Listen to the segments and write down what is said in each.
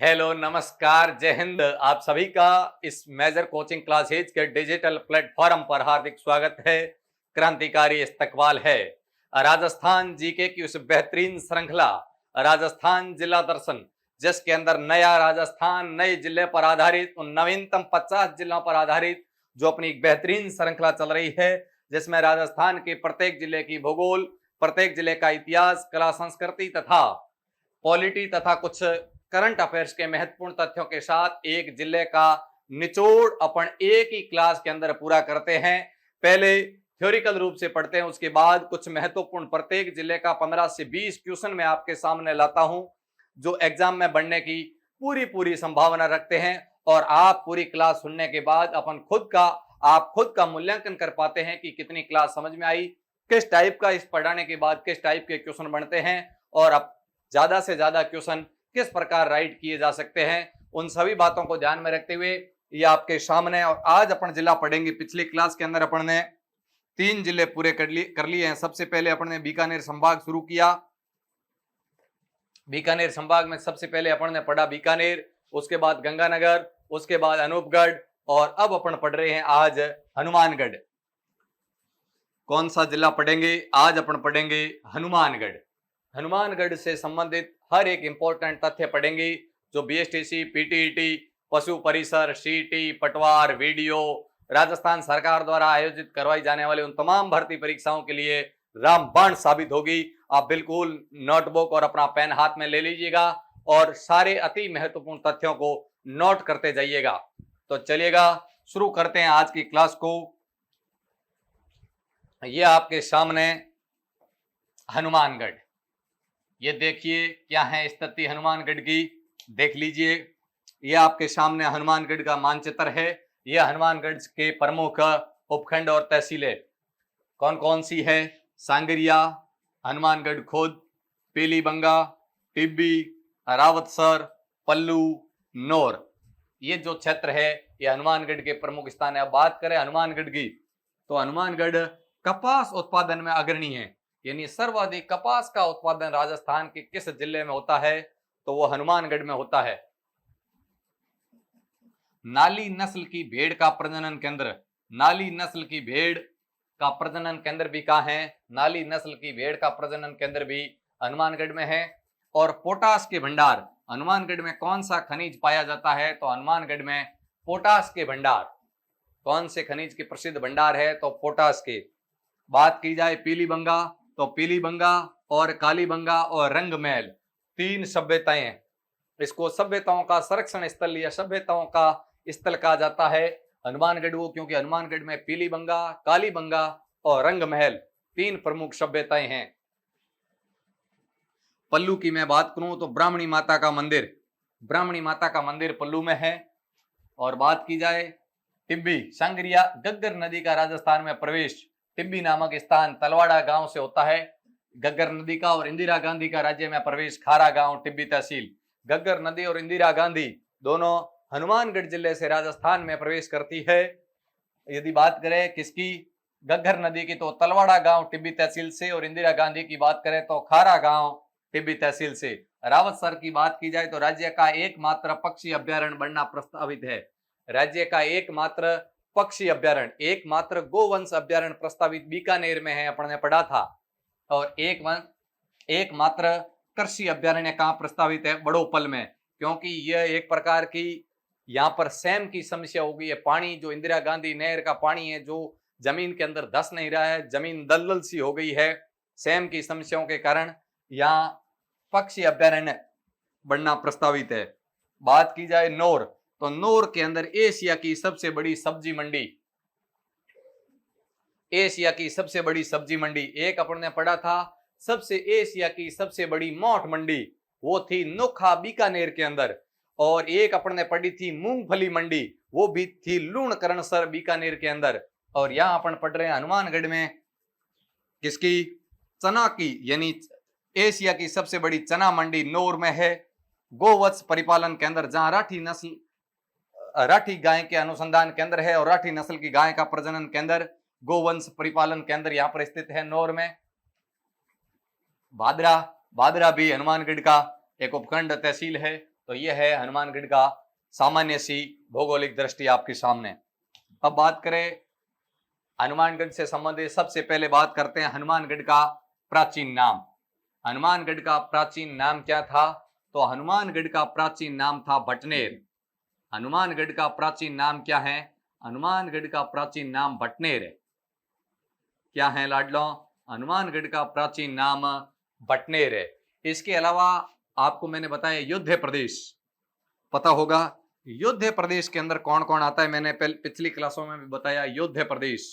Hello, नमस्कार, जय हिंद। आप सभी का इस मेजर कोचिंग क्लासेज के डिजिटल प्लेटफॉर्म पर हार्दिक स्वागत है। क्रांतिकारी इस्तकबाल है। राजस्थान जीके की उस बेहतरीन श्रृंखला राजस्थान जिला दर्शन, जिसके अंदर नया राजस्थान नए जिले पर आधारित उन नवीनतम 50 जिलों पर आधारित जो अपनी एक बेहतरीन श्रृंखला चल रही है, जिसमें राजस्थान के प्रत्येक जिले की भूगोल, प्रत्येक जिले का इतिहास, कला, संस्कृति तथा पॉलिटी तथा कुछ करंट अफेयर्स के महत्वपूर्ण तथ्यों के साथ एक जिले का निचोड़ अपन एक ही क्लास के अंदर पूरा करते हैं। पहले थ्योरिकल रूप से पढ़ते हैं, उसके बाद कुछ महत्वपूर्ण प्रत्येक जिले का 15 से 20 क्वेश्चन मैं आपके सामने लाता हूं, जो एग्जाम में बनने की पूरी संभावना रखते हैं। और आप पूरी क्लास सुनने के बाद आप खुद का मूल्यांकन कर पाते हैं कि कितनी क्लास समझ में आई, किस टाइप का इस पढ़ाने के बाद किस टाइप के क्वेश्चन बनते हैं, और अब ज्यादा से ज्यादा क्वेश्चन किस प्रकार राइट किए जा सकते हैं। उन सभी बातों को ध्यान में रखते हुए ये आपके सामने। और आज अपन जिला पढ़ेंगे। पिछली क्लास के अंदर अपन ने 3 जिले पूरे कर लिए हैं। सबसे पहले अपन ने बीकानेर संभाग शुरू किया। बीकानेर संभाग में सबसे पहले अपन ने पढ़ा बीकानेर, उसके बाद गंगानगर, उसके बाद अनूपगढ़, और अब अपन पढ़ रहे हैं आज हनुमानगढ़। कौन सा जिला पढ़ेंगे? आज अपन पढ़ेंगे हनुमानगढ़। हनुमानगढ़ से संबंधित हर एक इंपॉर्टेंट तथ्य पढ़ेंगे, जो बीएसटीसी, पीटीईटी, पशु परिसर, सीटी, पटवार, वीडियो, राजस्थान सरकार द्वारा आयोजित करवाई जाने वाली उन तमाम भर्ती परीक्षाओं के लिए रामबाण साबित होगी। आप बिल्कुल नोटबुक और अपना पेन हाथ में ले लीजिएगा और सारे अति महत्वपूर्ण तथ्यों को नोट करते जाइएगा। तो चलिएगा शुरू करते हैं आज की क्लास को। ये आपके सामने हनुमानगढ़, ये देखिए क्या है स्थिति हनुमानगढ़ की, देख लीजिए। ये आपके सामने हनुमानगढ़ का मानचित्र है। यह हनुमानगढ़ के प्रमुख उपखंड और तहसीलें कौन कौन सी है? सांगरिया, हनुमानगढ़ खुद, पीलीबंगा, टिब्बी, रावतसर, पल्लू, नौर। ये जो क्षेत्र है ये हनुमानगढ़ के प्रमुख स्थान है। अब बात करें हनुमानगढ़ की, तो हनुमानगढ़ कपास उत्पादन में अग्रणी है, यानी सर्वाधिक कपास का उत्पादन राजस्थान के किस जिले में होता है? तो वो हनुमानगढ़ में होता है। नाली नस्ल की भेड़ का प्रजनन केंद्र, नाली नस्ल की भेड़ का प्रजनन केंद्र भी कहाँ है? नाली नस्ल की भेड़ का प्रजनन केंद्र भी हनुमानगढ़ में है। और पोटास के भंडार, हनुमानगढ़ में कौन सा खनिज पाया जाता है? तो हनुमानगढ़ में पोटास के भंडार। कौन से खनिज के प्रसिद्ध भंडार है? तो पोटास के। बात की जाए पीलीबंगा, तो पीलीबंगा और कालीबंगा और रंगमहल 3 सभ्यताएं, इसको सभ्यताओं का संरक्षण स्थल या सभ्यताओं का स्थल कहा जाता है हनुमानगढ़ को, क्योंकि हनुमानगढ़ में पीलीबंगा, कालीबंगा और रंगमहल 3 प्रमुख सभ्यताएं हैं। पल्लू की मैं बात करूं तो ब्राह्मणी माता का मंदिर, ब्राह्मणी माता का मंदिर पल्लू में है। और बात की जाए टिब्बी, सांगरिया, गग्गर नदी का राजस्थान में प्रवेश टिब्बी नामक स्थान तलवाड़ा गांव से होता है। गग्गर नदी का और इंदिरा गांधी का राज्य में प्रवेश खारा गांव, टिब्बी तहसील। गग्गर नदी और इंदिरा गांधी दोनों हनुमानगढ़ जिले से राजस्थान में प्रवेश करती है। यदि बात करें किसकी, गग्गर नदी की, तो तलवाड़ा गांव टिब्बी तहसील से, और इंदिरा गांधी की बात करें तो खारा गांव टिब्बी तहसील से। रावतसर की बात की जाए तो राज्य का एकमात्र पक्षी अभ्यारण्य बनना प्रस्तावित है। राज्य का एकमात्र पक्षी अभ्यारण्य, एकमात्र गोवंश अभ्यारण्य प्रस्तावित बीकानेर में है, अपन ने पढ़ा था। और एकमात्र कृषि अभ्यारण्य कहाँ प्रस्तावित है? बड़ोपल में, क्योंकि यह एक प्रकार की यहाँ पर सैम की समस्या हो गई है। पानी जो इंदिरा गांधी नहर का पानी है, जो जमीन के अंदर धस नहीं रहा है, जमीन दलदल सी हो गई है। सैम की समस्याओं के कारण यहाँ पक्षी अभ्यारण्य बनना प्रस्तावित है। बात की जाए नौर, तो नौर के अंदर एशिया की सबसे बड़ी सब्जी मंडी, एशिया की सबसे बड़ी सब्जी मंडी, एक अपन ने पढ़ा था सबसे एशिया की सबसे बड़ी मोठ मंडी, वो थी नोखा बीकानेर के अंदर। और एक अपन ने पढ़ी थी मूंगफली मंडी, वो भी थी लूणकरणसर बीकानेर के अंदर। और यहां अपन पढ़ रहे हैं हनुमानगढ़ में किसकी? चना की, यानी एशिया की सबसे बड़ी चना मंडी नौर में है। गोवत्स परिपालन केंद्र, जहां राठी गाय के अनुसंधान केंद्र है और राठी नस्ल की गाय का प्रजनन केंद्र, गोवंश परिपालन केंद्र यहां पर स्थित है नौर में। भादरा भी हनुमानगढ़ का एक उपखंड तहसील है। तो यह है हनुमानगढ़ का सामान्य सी भौगोलिक दृष्टि आपके सामने। अब बात करें हनुमानगढ़ से संबंधित, सबसे पहले बात करते हैं हनुमानगढ़ का प्राचीन नाम। हनुमानगढ़ का प्राचीन नाम क्या था? तो हनुमानगढ़ का प्राचीन नाम था भटनेर। हनुमानगढ़ का प्राचीन नाम क्या है? हनुमानगढ़ का प्राचीन नाम भटनेर है। क्या है लाडलों? हनुमानगढ़ का प्राचीन नाम भटनेर है। इसके अलावा आपको मैंने बताया युद्ध प्रदेश पता होगा। युद्ध प्रदेश के अंदर कौन कौन आता है? मैंने पिछली क्लासों में भी बताया युद्ध प्रदेश।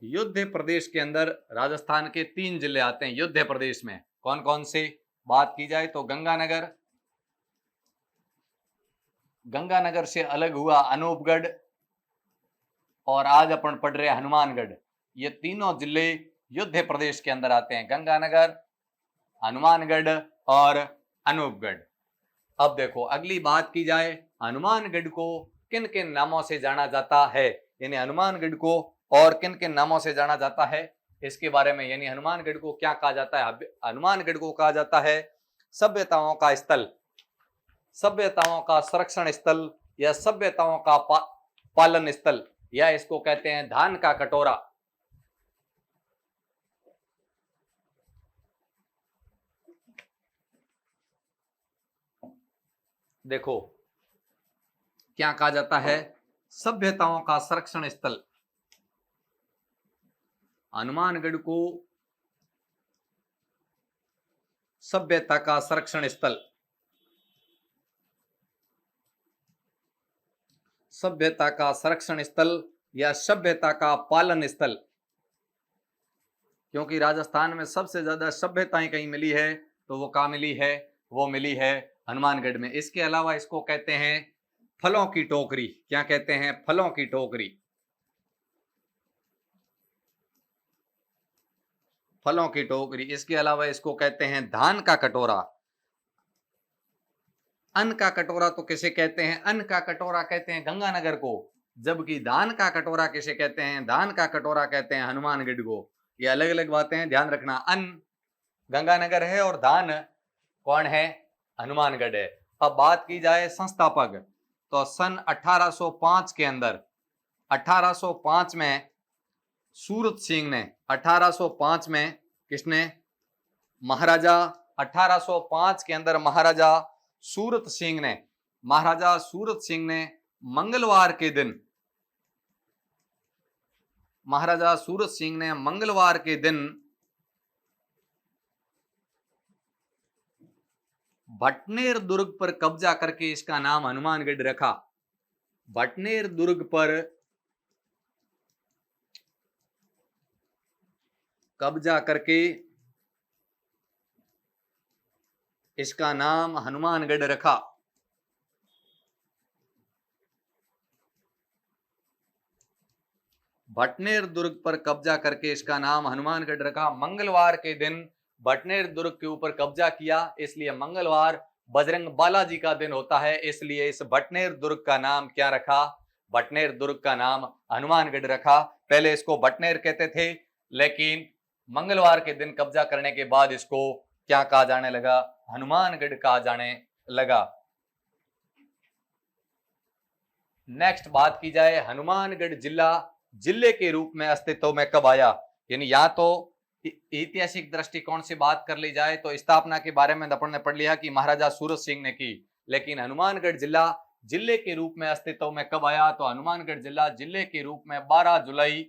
युद्ध प्रदेश के अंदर राजस्थान के 3 जिले आते हैं युद्ध प्रदेश में। कौन कौन से? बात की जाए तो गंगानगर, गंगानगर से अलग हुआ अनूपगढ़, और आज अपन पढ़ रहे हनुमानगढ़। ये तीनों जिले युद्ध प्रदेश के अंदर आते हैं, गंगानगर, हनुमानगढ़ और अनूपगढ़। अब देखो अगली बात की जाए, हनुमानगढ़ को किन किन नामों से जाना जाता है, यानी हनुमानगढ़ को और किन किन नामों से जाना जाता है इसके बारे में। यानी हनुमानगढ़ को क्या कहा जाता है? हनुमानगढ़ को कहा जाता है सभ्यताओं का स्थल, सभ्यताओं का संरक्षण स्थल, या सभ्यताओं का पालन स्थल, या इसको कहते हैं धान का कटोरा। देखो क्या कहा जाता है? सभ्यताओं का संरक्षण स्थल। हनुमानगढ़ को सभ्यता का संरक्षण स्थल, सभ्यता का संरक्षण स्थल या सभ्यता का पालन स्थल, क्योंकि राजस्थान में सबसे ज्यादा सभ्यताएं कहीं मिली है तो वो कहाँ मिली है? वो मिली है हनुमानगढ़ में। इसके अलावा इसको कहते हैं फलों की टोकरी। क्या कहते हैं? फलों की टोकरी, फलों की टोकरी। इसके अलावा इसको कहते हैं धान का कटोरा। अन्न का कटोरा तो किसे कहते हैं? अन्न का कटोरा कहते हैं गंगानगर को, जबकि धान का कटोरा किसे कहते हैं? धान का कटोरा कहते हैं हनुमानगढ़ को। ये अलग अलग बातें हैं, ध्यान रखना। अन्न गंगानगर है और धान कौन है? हनुमानगढ़ है। अब बात की जाए संस्थापक, तो सन 1805 के अंदर, 1805 में सूरत सिंह ने, 1805 में किसने? महाराजा, 1805 के अंदर महाराजा सूरत सिंह ने, महाराजा सूरत सिंह ने मंगलवार के दिन, महाराजा सूरत सिंह ने मंगलवार के दिन भटनेर दुर्ग पर कब्जा करके इसका नाम हनुमानगढ़ रखा। भटनेर दुर्ग पर कब्जा करके इसका नाम हनुमानगढ़ रखा। भटनेर दुर्ग पर कब्जा करके इसका नाम हनुमानगढ़ रखा। मंगलवार के दिन भटनेर दुर्ग के ऊपर कब्जा किया, इसलिए मंगलवार बजरंग बालाजी का दिन होता है, इसलिए इस भटनेर दुर्ग का नाम क्या रखा? भटनेर दुर्ग का नाम हनुमानगढ़ रखा। पहले इसको भटनेर कहते थे, लेकिन मंगलवार के दिन कब्जा करने के बाद इसको क्या कहा जाने लगा? हनुमानगढ़ कहा जाने लगा। नेक्स्ट बात की जाए, हनुमानगढ़ जिला जिले के रूप में अस्तित्व में कब आया? यानी या तो ऐतिहासिक दृष्टिकोण से बात कर ली जाए तो स्थापना के बारे में अपन ने पढ़ लिया कि महाराजा सूरत सिंह ने की, लेकिन हनुमानगढ़ जिला जिले के रूप में अस्तित्व में कब आया? तो हनुमानगढ़ जिला जिले के रूप में 12 जुलाई,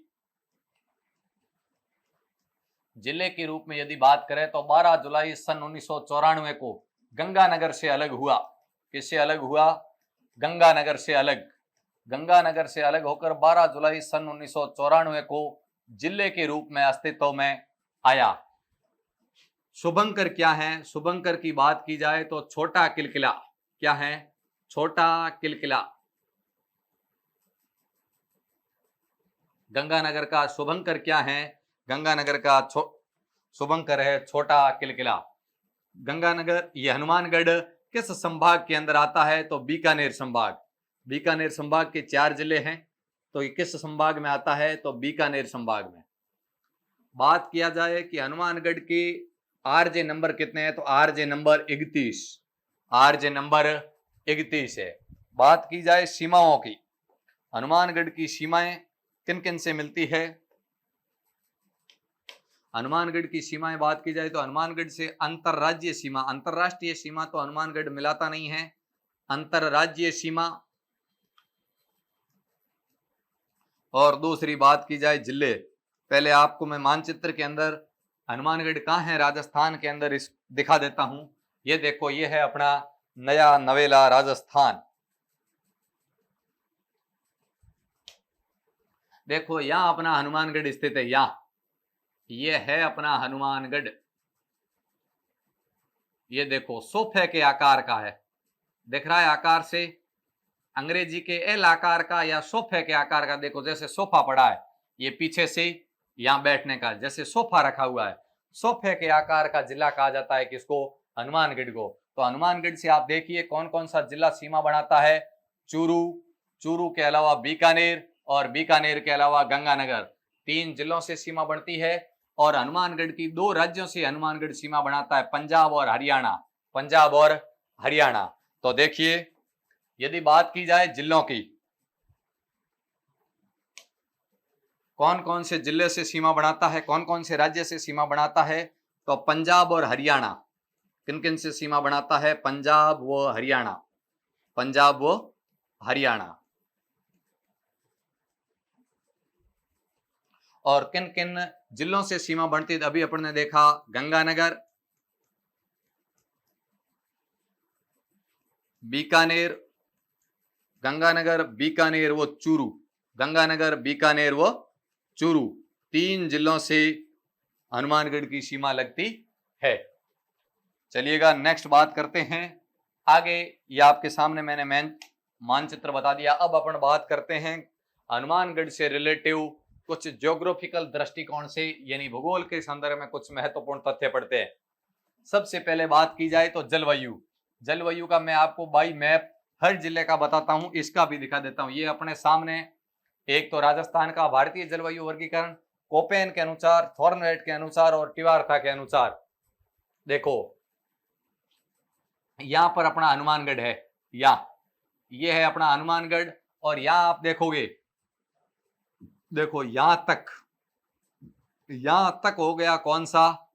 जिले के रूप में यदि बात करें तो 12 जुलाई सन 1994 को गंगानगर से अलग हुआ। किससे अलग हुआ? गंगानगर से अलग। गंगानगर से अलग होकर 12 जुलाई सन 1994 को जिले के रूप में अस्तित्व में आया। शुभंकर क्या है? शुभंकर की बात की जाए तो छोटा किलकिला। क्या है? छोटा किलकिला। गंगानगर का शुभंकर क्या है? गंगानगर का शुभंकर है छोटा किलकिला। गंगानगर, ये हनुमानगढ़ किस संभाग के अंदर आता है? तो बीकानेर संभाग। बीकानेर संभाग के 4 जिले हैं, तो ये किस संभाग में आता है? तो बीकानेर संभाग में। बात किया जाए कि हनुमानगढ़ के आरजे नंबर कितने हैं, तो आरजे नंबर 31, आरजे नंबर 31 है। बात की जाए सीमाओं की, हनुमानगढ़ की सीमाएं किन किन से मिलती है, हनुमानगढ़ की सीमाएं बात की जाए तो हनुमानगढ़ से अंतरराज्यीय सीमा, अंतरराष्ट्रीय सीमा तो हनुमानगढ़ मिलाता नहीं है, अंतरराज्यीय सीमा। और दूसरी बात की जाए जिले, पहले आपको मैं मानचित्र के अंदर हनुमानगढ़ कहाँ है राजस्थान के अंदर इस दिखा देता हूं। ये देखो, ये है अपना नया नवेला राजस्थान। देखो यहां अपना हनुमानगढ़ स्थित है, यहां ये है अपना हनुमानगढ़। ये देखो सोफे के आकार का है, दिख रहा है आकार से, अंग्रेजी के एल आकार का या सोफे के आकार का। देखो जैसे सोफा पड़ा है, ये पीछे से यहां बैठने का जैसे सोफा रखा हुआ है, सोफे के आकार का जिला कहा जाता है किसको, हनुमानगढ़ को। तो हनुमानगढ़ से आप देखिए कौन कौन सा जिला सीमा बनाता है, चूरू, चूरू के अलावा बीकानेर, और बीकानेर के अलावा गंगानगर, 3 जिलों से सीमा बनती है। और हनुमानगढ़ की 2 राज्यों से हनुमानगढ़ सीमा बनाता है, पंजाब और हरियाणा, पंजाब और हरियाणा। तो देखिए यदि बात की जाए जिलों की, कौन कौन से जिले से सीमा बनाता है, कौन कौन से राज्य से सीमा बनाता है, तो पंजाब और हरियाणा। किन किन से सीमा बनाता है, पंजाब व हरियाणा, पंजाब व हरियाणा। और किन किन जिलों से सीमा बनती है, अभी अपन ने देखा गंगानगर, बीकानेर, गंगानगर, बीकानेर व चूरू, गंगानगर, बीकानेर व चूरू, 3 जिलों से हनुमानगढ़ की सीमा लगती है। चलिएगा नेक्स्ट बात करते हैं आगे। ये आपके सामने मैंने मानचित्र बता दिया। अब अपन बात करते हैं हनुमानगढ़ से रिलेटिव कुछ ज्योग्राफिकल दृष्टिकोण से, यानी भूगोल के संदर्भ में कुछ महत्वपूर्ण तथ्य पढ़ते हैं। सबसे पहले बात की जाए तो जलवायु, जलवायु का मैं आपको बाई मैप हर जिले का बताता हूं, इसका भी दिखा देता हूं। ये अपने सामने एक तो राजस्थान का भारतीय जलवायु वर्गीकरण कोपेन के अनुसार, थॉर्नवेट के अनुसार और टिवार्था के अनुसार। देखो यहां पर अपना हनुमानगढ़ है, ये है अपना हनुमानगढ़, और यहां आप देखोगे, देखो यहां तक हो गया कौन सा,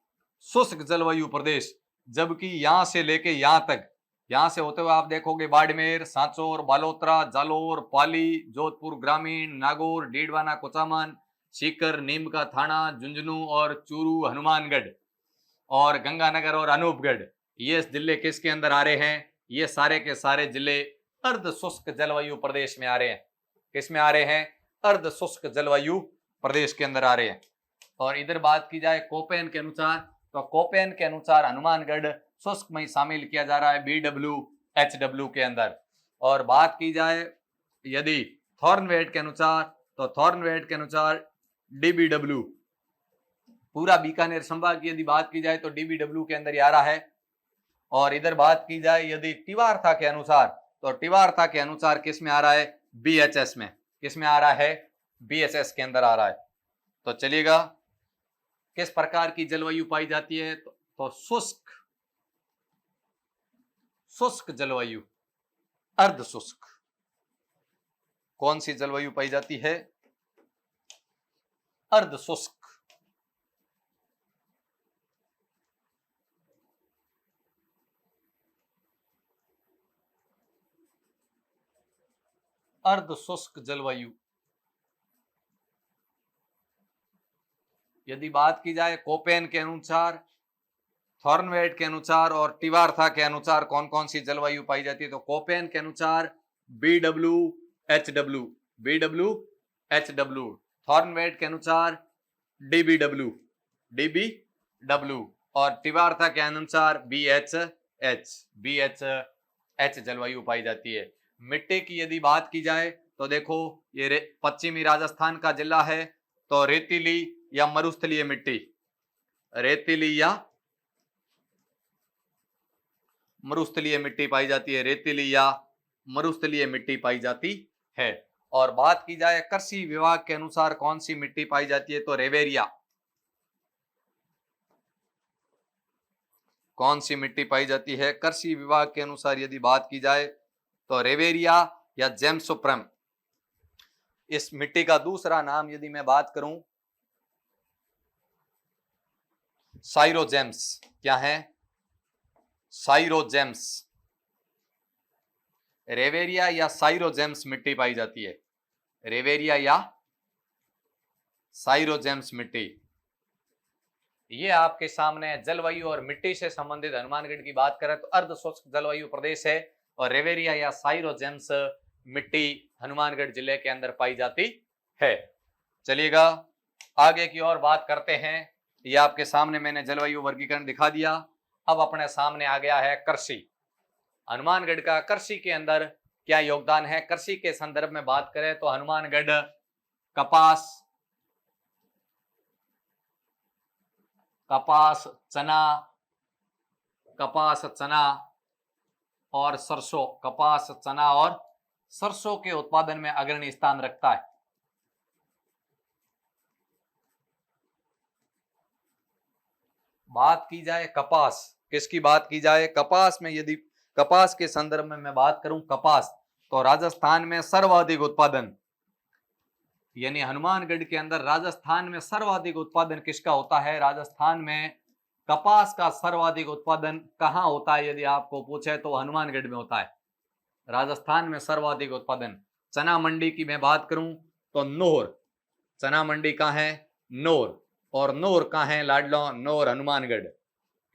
शुष्क जलवायु प्रदेश। जबकि यहां से लेके यहां तक, यहां से होते हुए आप देखोगे बाड़मेर, सांचौर, बालोतरा, जालोर, पाली, जोधपुर ग्रामीण, नागौर, डीडवाना, कुचामन, सीकर, नीम का थाना, झुंझुनू और चूरू, हनुमानगढ़ और गंगानगर और अनूपगढ़, ये जिले किसके अंदर आ रहे हैं, ये सारे के सारे जिले अर्ध शुष्क जलवायु प्रदेश में आ रहे हैं। किस में आ रहे हैं, अर्ध शुष्क जलवायु प्रदेश के अंदर आ रहे हैं। और इधर बात की जाए कोपेन के अनुसार, तो कोपेन के अनुसार हनुमानगढ़ शुष्क में शामिल किया जा रहा है, BWHW के अंदर। और बात की जाए यदि थॉर्नवेट के अनुसार, तो थॉर्नवेट के अनुसार DBW, पूरा बीकानेर संभाग की यदि बात की जाए तो DBW के अंदर ही आ रहा है। और इधर बात की जाए यदि टिवार्था के अनुसार, तो टिवार्था के अनुसार किस में आ रहा है, BHS में, किस में आ रहा है, BHS के अंदर आ रहा है। तो चलिएगा किस प्रकार की जलवायु पाई जाती है, तो शुष्क, शुष्क जलवायु, अर्ध शुष्क। कौन सी जलवायु पाई जाती है, अर्ध शुष्क। अर्ध शुष्क जलवायु। यदि बात की जाए कोपेन के अनुसार, थॉर्नवेट के अनुसार और टिवार्था के अनुसार कौन कौन सी जलवायु पाई जाती है, तो कोपेन के अनुसार BWHW, BWHW, थॉर्नवेट के अनुसार DBW, और टिवार्था के अनुसार BHH जलवायु पाई जाती है। मिट्टी की यदि बात की जाए तो देखो ये पश्चिमी राजस्थान का जिला है, तो रेतीली या मरुस्थलीय मिट्टी, रेतीली या मरुस्थलीय मिट्टी पाई जाती है, रेतीली या मरुस्थलीय मिट्टी पाई जाती है। और बात की जाए कृषि विभाग के अनुसार कौन सी मिट्टी पाई जाती है, तो रेवेरिया, कौन सी मिट्टी पाई जाती है? कृषि विभाग के अनुसार यदि बात की जाए तो रेवेरिया या जेम्सोप्रम। इस मिट्टी का दूसरा नाम यदि मैं बात करूं, साइरोजेम्स। क्या है? साइरोजेम्स। रेवेरिया या साइरोजेम्स मिट्टी पाई जाती है। रेवेरिया या साइरोजेम्स मिट्टी। ये आपके सामने जलवायु और मिट्टी से संबंधित हनुमानगढ़ की बात करें तो अर्ध शुष्क जलवायु प्रदेश है और रेवेरिया या साइरोजेम्स मिट्टी हनुमानगढ़ जिले के अंदर पाई जाती है। चलिएगा आगे की ओर बात करते हैं। ये आपके सामने मैंने जलवायु वर्गीकरण दिखा दिया। अब अपने सामने आ गया है कृषि। हनुमानगढ़ का कृषि के अंदर क्या योगदान है? कृषि के संदर्भ में बात करें तो हनुमानगढ़ कपास, चना और सरसों, कपास, चना और सरसों के उत्पादन में अग्रणी स्थान रखता है। बात की जाए कपास, किसकी बात की जाए? कपास में यदि कपास के संदर्भ में मैं बात करूं कपास, तो राजस्थान में सर्वाधिक उत्पादन, यानी हनुमानगढ़ के अंदर राजस्थान में सर्वाधिक उत्पादन किसका होता है? राजस्थान में कपास का सर्वाधिक उत्पादन कहां होता है? यदि आपको पूछे तो हनुमानगढ़ में होता है। राजस्थान में सर्वाधिक उत्पादन। चना मंडी की मैं बात करूं तो नोर, चना मंडी कहां है? नोर। और नोर कहां है लाडलो? नोर हनुमानगढ़।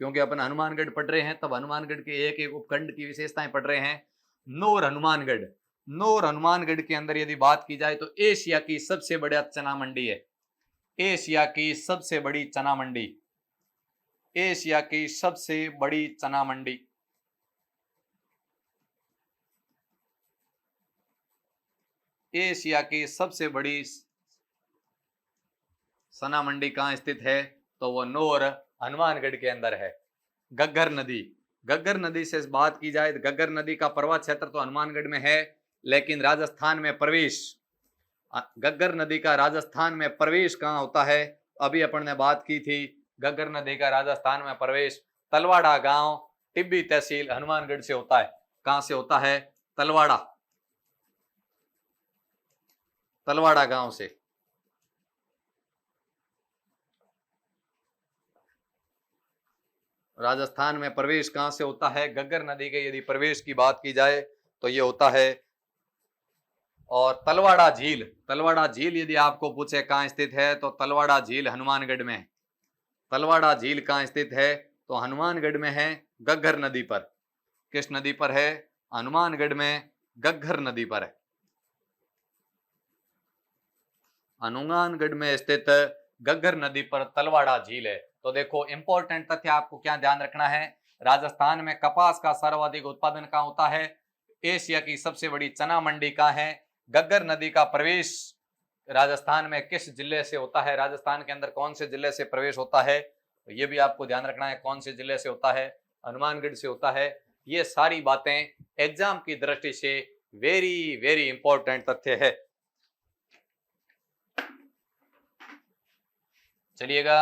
क्योंकि अपन हनुमानगढ़ पढ़ रहे हैं तब हनुमानगढ़ के एक एक उपखंड की विशेषताएं पढ़ रहे हैं। नोर हनुमानगढ़। नोर हनुमानगढ़ के अंदर यदि बात की जाए तो एशिया की सबसे बड़ा चना मंडी है। एशिया की सबसे बड़ी चना मंडी, एशिया की सबसे बड़ी चना मंडी। एशिया की सबसे बड़ी चना मंडी कहां स्थित है? तो वो नोर हनुमानगढ़ के अंदर है। गग्गर नदी, गग्गर नदी से बात की जाए तो गग्गर नदी का प्रवाह क्षेत्र तो हनुमानगढ़ में है, लेकिन राजस्थान में प्रवेश, गग्गर नदी का राजस्थान में प्रवेश कहां होता है? अभी अपन ने बात की थी गग्गर नदी का राजस्थान में प्रवेश तलवाड़ा गांव, टिब्बी तहसील, हनुमानगढ़ से होता है। कहां से होता है? तलवाड़ा, तलवाड़ा गांव से। राजस्थान में प्रवेश कहां से होता है? गग्गर नदी के यदि प्रवेश की बात की जाए तो ये होता है। और तलवाड़ा झील, तलवाड़ा झील यदि आपको पूछे कहां स्थित है तो तलवाड़ा झील हनुमानगढ़ में। तलवाड़ा झील कहां स्थित है? तो हनुमानगढ़ में है, गग्गर नदी पर। किस नदी पर है? हनुमानगढ़ में गग्गर नदी पर है। हनुमानगढ़ में स्थित गग्गर नदी पर तलवाड़ा झील है। तो देखो इंपॉर्टेंट तथ्य आपको क्या ध्यान रखना है? राजस्थान में कपास का सर्वाधिक उत्पादन कहां होता है? एशिया की सबसे बड़ी चना मंडी कहां है? गग्गर नदी का प्रवेश राजस्थान में किस जिले से होता है? राजस्थान के अंदर कौन से जिले से प्रवेश होता है? तो ये भी आपको ध्यान रखना है, कौन से जिले से होता है? हनुमानगढ़ से होता है। ये सारी बातें एग्जाम की दृष्टि से वेरी वेरी इंपॉर्टेंट तथ्य है। चलिएगा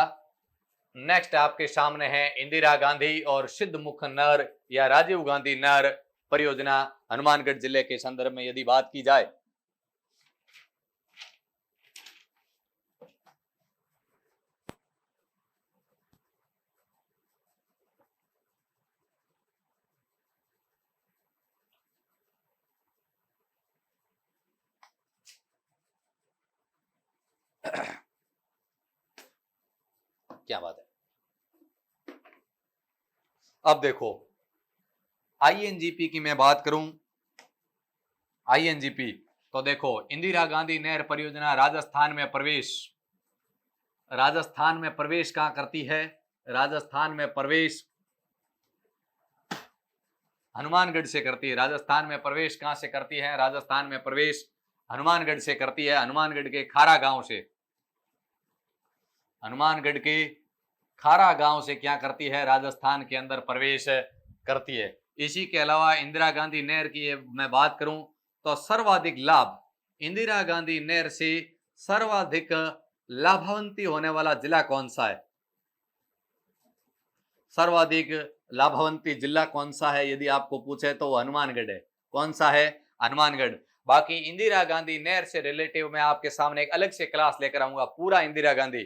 नेक्स्ट आपके सामने है इंदिरा गांधी और सिद्धमुख नहर या राजीव गांधी नहर परियोजना हनुमानगढ़ जिले के संदर्भ में यदि बात की जाए। क्या बात है। अब देखो आईएनजीपी की मैं बात करूं, आईएनजीपी तो देखो इंदिरा गांधी नहर परियोजना राजस्थान में प्रवेश, राजस्थान में प्रवेश कहां करती है? राजस्थान में प्रवेश हनुमानगढ़ से करती है। राजस्थान में प्रवेश कहां से करती है? राजस्थान में प्रवेश हनुमानगढ़ से करती है। हनुमानगढ़ के खारा गांव से, हनुमानगढ़ के खारा गांव से क्या करती है? राजस्थान के अंदर प्रवेश करती है। इसी के अलावा इंदिरा गांधी नहर की मैं बात करूं तो सर्वाधिक लाभ, इंदिरा गांधी नहर से सर्वाधिक लाभान्वित होने वाला जिला कौन सा है? सर्वाधिक लाभवंती जिला कौन सा है यदि आपको पूछे तो वो हनुमानगढ़ है। कौन सा है? हनुमानगढ़। बाकी इंदिरा गांधी नहर से रिलेटिव मैं आपके सामने एक अलग से क्लास लेकर आऊंगा, पूरा इंदिरा गांधी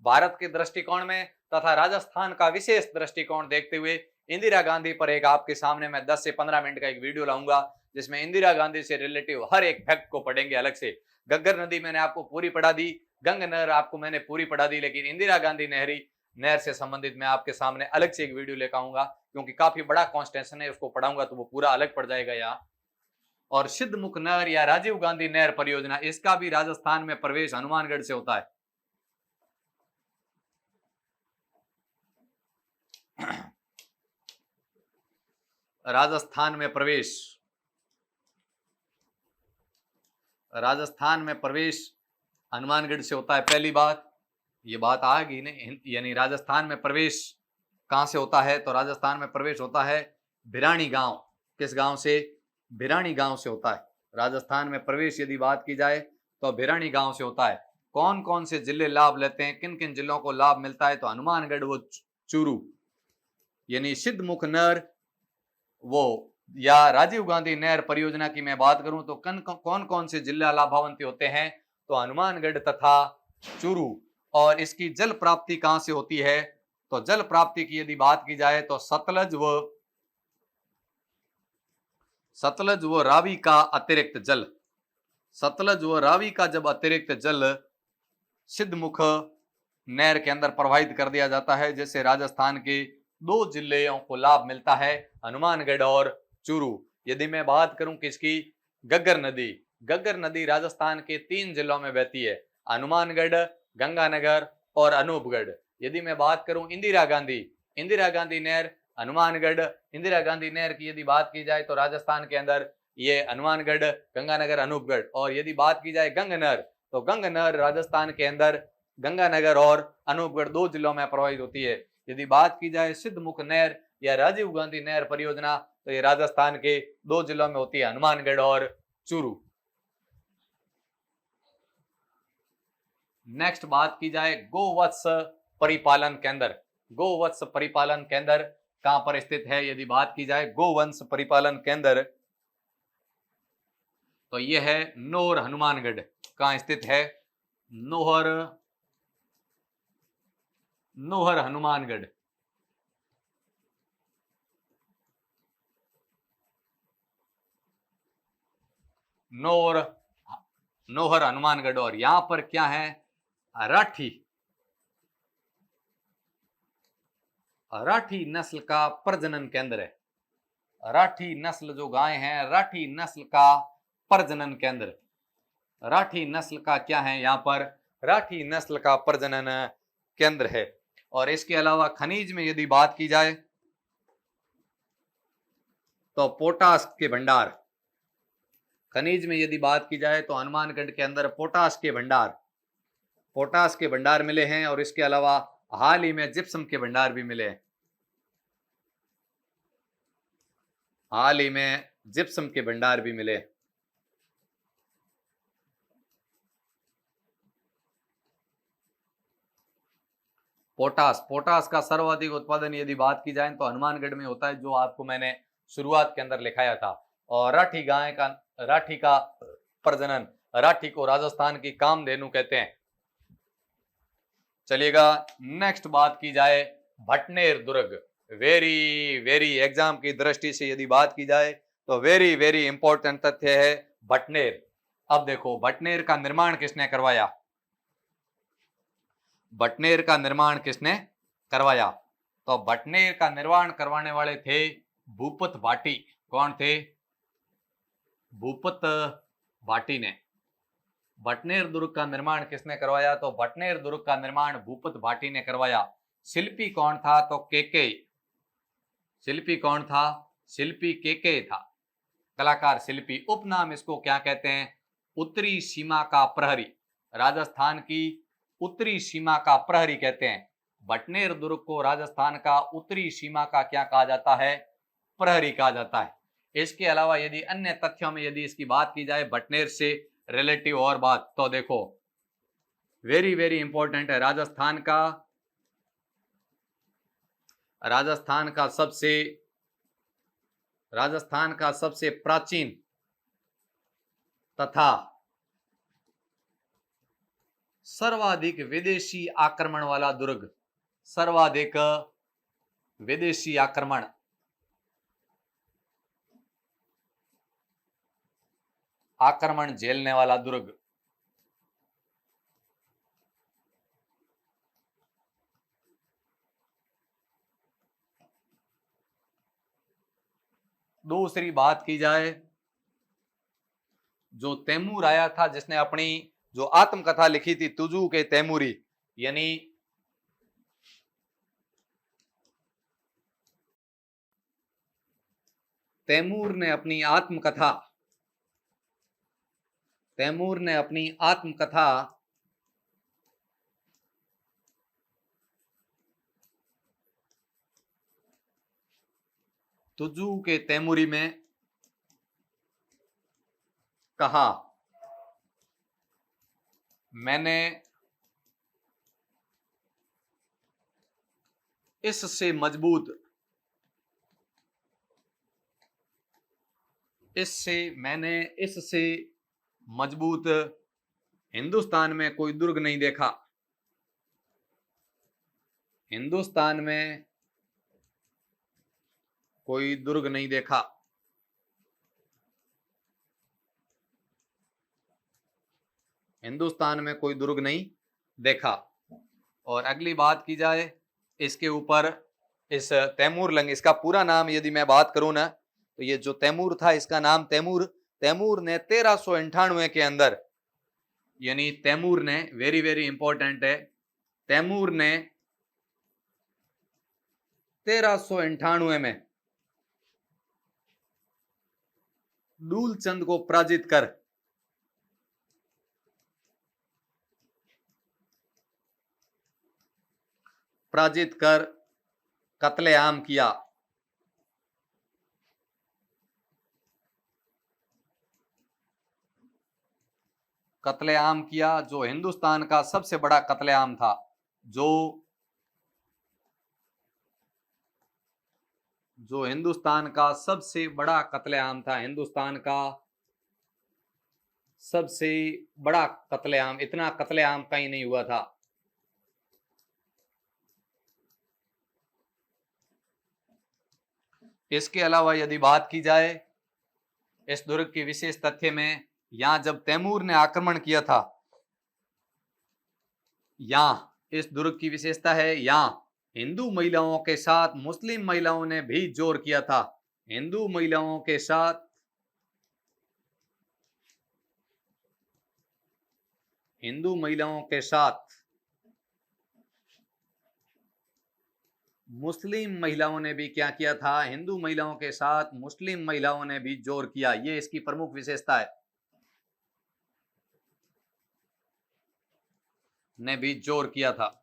भारत के दृष्टिकोण में तथा राजस्थान का विशेष दृष्टिकोण देखते हुए इंदिरा गांधी पर एक आपके सामने मैं 10 से 15 मिनट का एक वीडियो लाऊंगा, जिसमें इंदिरा गांधी से रिलेटिव हर एक फैक्ट को पढ़ेंगे अलग से। गग्गर नदी मैंने आपको पूरी पढ़ा दी, गंग नहर आपको मैंने पूरी पढ़ा दी, लेकिन इंदिरा गांधी नहर से संबंधित मैं आपके सामने अलग से एक वीडियो लेकर आऊंगा, क्योंकि काफी बड़ा कॉन्स्टेंशन है, उसको पढ़ाऊंगा तो वो पूरा अलग पड़ जाएगा यहाँ। और सिद्धमुख नहर या राजीव गांधी नहर परियोजना, इसका भी राजस्थान में प्रवेश हनुमानगढ़ से होता है। राजस्थान में प्रवेश हनुमानगढ़ से होता है। पहली बात ये बात आ गई नहीं, यानी राजस्थान में प्रवेश कहां से होता है? तो राजस्थान में प्रवेश होता है भिरानी गांव। किस गांव से? भिरानी गांव से होता है। राजस्थान में प्रवेश यदि बात की जाए तो भिरानी गांव से होता है। कौन कौन से जिले लाभ लेते हैं, किन किन जिलों को लाभ मिलता है? तो हनुमानगढ़ व चूरू, यानी सिद्धमुख नहर वो या राजीव गांधी नहर परियोजना की मैं बात करूं तो कौन कौन से जिला लाभान्वित होते हैं? तो हनुमानगढ़ तथा चूरू। और इसकी जल प्राप्ति कहां से होती है? तो जल प्राप्ति की यदि बात की जाए तो सतलज व रावी का अतिरिक्त जल, सतलज व रावी का जब अतिरिक्त जल सिद्धमुख नहर के अंदर प्रवाहित कर दिया जाता है, जैसे राजस्थान के 2 जिलों को लाभ मिलता है, हनुमानगढ़ और चूरू। यदि मैं बात करूं किसकी? गग्गर नदी राजस्थान के 3 जिलों में बहती है, हनुमानगढ़, गंगानगर और अनूपगढ़। यदि मैं बात करूं इंदिरा गांधी नहर, हनुमानगढ़, इंदिरा गांधी नहर की यदि बात की जाए तो राजस्थान के अंदर ये हनुमानगढ़, गंगानगर, अनूपगढ़। और यदि बात की जाए गंग नहर, तो गंग नहर राजस्थान के अंदर गंगानगर और अनूपगढ़ 2 जिलों में प्रवाहित होती है। यदि बात की जाए सिद्धमुख नहर या राजीव गांधी नहर परियोजना, तो ये राजस्थान के 2 जिलों में होती है, हनुमानगढ़ और चूरू। नेक्स्ट बात की जाए गोवत्स परिपालन केंद्र कहां पर स्थित है? यदि बात की जाए गोवंश परिपालन केंद्र, तो यह है नोहर हनुमानगढ़। कहां स्थित है? नोहर हनुमानगढ़। नोहर हनुमानगढ़। और यहां पर क्या है? राठी नस्ल का प्रजनन केंद्र है। राठी नस्ल जो गाय हैं, राठी नस्ल का प्रजनन केंद्र। राठी नस्ल का क्या है? यहाँ पर राठी नस्ल का प्रजनन केंद्र है। और इसके अलावा खनिज में यदि बात की जाए तो पोटास के भंडार, खनिज में यदि बात की जाए तो हनुमानगढ़ के अंदर पोटास के भंडार मिले हैं। और इसके अलावा हाल ही में जिप्सम के भंडार भी मिले हैं। हाल ही में जिप्सम के भंडार भी मिले। पोटास का सर्वाधिक उत्पादन यदि बात की जाए तो हनुमानगढ़ में होता है, जो आपको मैंने शुरुआत के अंदर लिखाया था। और राठी का प्रजनन, राठी को राजस्थान की कामधेनु कहते हैं। चलिएगा नेक्स्ट बात की जाए भटनेर दुर्ग। वेरी एग्जाम की दृष्टि से यदि बात की जाए तो वेरी इंपॉर्टेंट तथ्य है भटनेर। अब देखो भटनेर का निर्माण किसने करवाया? भटनेर का निर्माण किसने करवाया? तो भटनेर का निर्माण करवाने वाले थे भूपत भाटी। कौन थे? भूपत भाटी ने। भटनेर दुर्ग का निर्माण किसने करवाया? तो भटनेर दुर्ग का निर्माण भूपत भाटी ने करवाया। शिल्पी कौन था? तो केके। शिल्पी कौन था? शिल्पी केके था, कलाकार शिल्पी। उपनाम इसको क्या कहते हैं? उत्तरी सीमा का प्रहरी। राजस्थान की उत्तरी सीमा का प्रहरी कहते हैं। भटनेर दुर्ग को राजस्थान का उत्तरी सीमा का क्या कहा जाता है? प्रहरी कहा जाता है। इसके अलावा यदि अन्य तथ्यों में यदि इसकी बात की जाए भटनेर से रिलेटिव और बात, तो देखो वेरी इंपॉर्टेंट है। राजस्थान राजस्थान का सबसे प्राचीन तथा सर्वाधिक विदेशी आक्रमण वाला दुर्ग, सर्वाधिक विदेशी आक्रमण झेलने वाला दुर्ग। दूसरी बात की जाए, जो तैमूर आया था, जिसने अपनी जो आत्मकथा लिखी थी तुजू के तैमूरी, यानी तैमूर ने अपनी आत्मकथा तुजू के तैमूरी में कहा, मैंने इससे मजबूत हिंदुस्तान में कोई दुर्ग नहीं देखा। हिंदुस्तान में कोई दुर्ग नहीं देखा। हिंदुस्तान में कोई दुर्ग नहीं देखा। और अगली बात की जाए इसके ऊपर, इस तैमूरलंग, इसका पूरा नाम यदि मैं बात करूं ना, तो ये जो तैमूर था इसका नाम तैमूर ने 1398 के अंदर, यानी तैमूर ने, वेरी वेरी इंपॉर्टेंट है, तैमूर ने 1398 में दूलचंद को पराजित कर कत्लेआम किया। जो हिंदुस्तान का सबसे बड़ा कत्लेआम था, जो हिंदुस्तान का सबसे बड़ा कत्लेआम था, हिंदुस्तान का सबसे बड़ा कत्लेआम, इतना कत्लेआम कहीं नहीं हुआ था। इसके अलावा यदि बात की जाए इस दुर्ग की विशेष तथ्य में, यहां जब तैमूर ने आक्रमण किया था, यहां इस दुर्ग की विशेषता है, यहां हिंदू महिलाओं के साथ मुस्लिम महिलाओं ने भी जोर किया था। हिंदू महिलाओं के साथ मुस्लिम महिलाओं ने भी क्या किया था? हिंदू महिलाओं के साथ मुस्लिम महिलाओं ने भी जोर किया। ये इसकी प्रमुख विशेषता है, ने भी जोर किया था।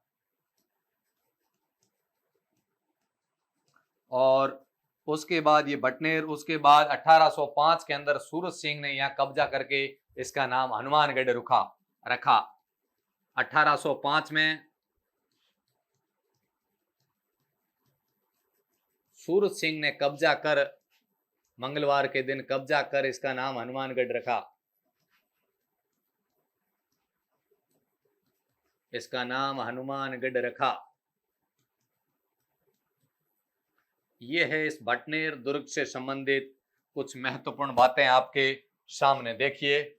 और उसके बाद ये भटनेर, उसके बाद 1805 के अंदर सूरत सिंह ने यहां कब्जा करके इसका नाम हनुमानगढ़ रखा। 1805 में सूरत सिंह ने कब्जा कर, मंगलवार के दिन कब्जा कर इसका नाम हनुमानगढ़ रखा। इसका नाम हनुमानगढ़ रखा। यह है इस भटनेर दुर्ग से संबंधित कुछ महत्वपूर्ण बातें आपके सामने। देखिए,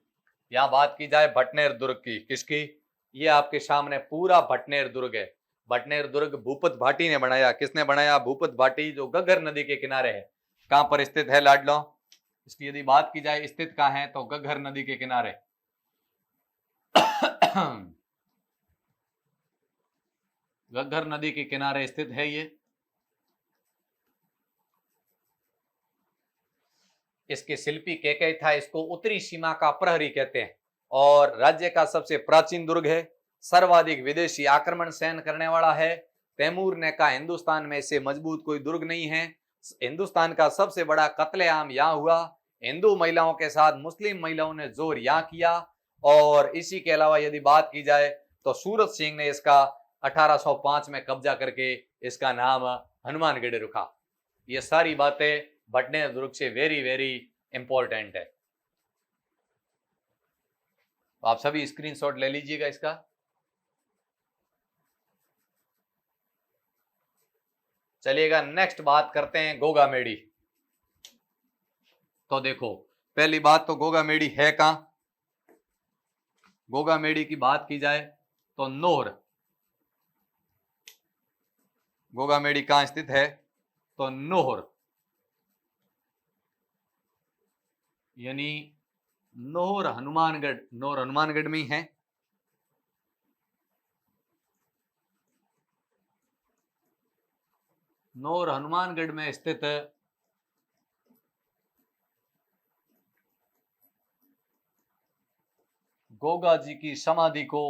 यहां बात की जाए भटनेर दुर्ग की, किसकी? ये आपके सामने पूरा भटनेर दुर्ग है। भटनेर दुर्ग भूपत भाटी ने बनाया। किसने बनाया? भूपत भाटी, जो घग्गर नदी के किनारे है। कहां पर स्थित है लाडलो? इसकी यदि बात की जाए स्थित कहां है, तो घग्गर नदी के किनारे। घग्गर नदी के किनारे स्थित है ये। इसके शिल्पी केकई था। इसको उत्तरी सीमा का प्रहरी कहते हैं और राज्य का सबसे प्राचीन दुर्ग है। सर्वाधिक विदेशी आक्रमण सहन करने वाला है। तैमूर ने कहा हिंदुस्तान में से मजबूत कोई दुर्ग नहीं है। हिंदुस्तान का सबसे बड़ा कत्लेआम यहां हुआ। हिंदू महिलाओं के साथ मुस्लिम महिलाओं ने जोर यहां किया। और इसी के अलावा यदि बात की जाए तो सूरत सिंह ने इसका 1805 में कब्जा करके इसका नाम हनुमानगढ़ रुखा। ये सारी बातें भटने दुर्ग से वेरी वेरी इंपॉर्टेंट है। तो आप सभी स्क्रीनशॉट ले लीजिएगा इसका। चलिएगा नेक्स्ट बात करते हैं गोगा मेडी। तो देखो पहली बात तो गोगा मेडी है कहां। गोगा मेडी की बात की जाए तो नोहर, गोगा मेडी कहां स्थित है तो नोहर, यानी नोहर हनुमानगढ़, नोहर हनुमानगढ़ में ही है। नोहर हनुमानगढ़ में स्थित गोगा जी की समाधि को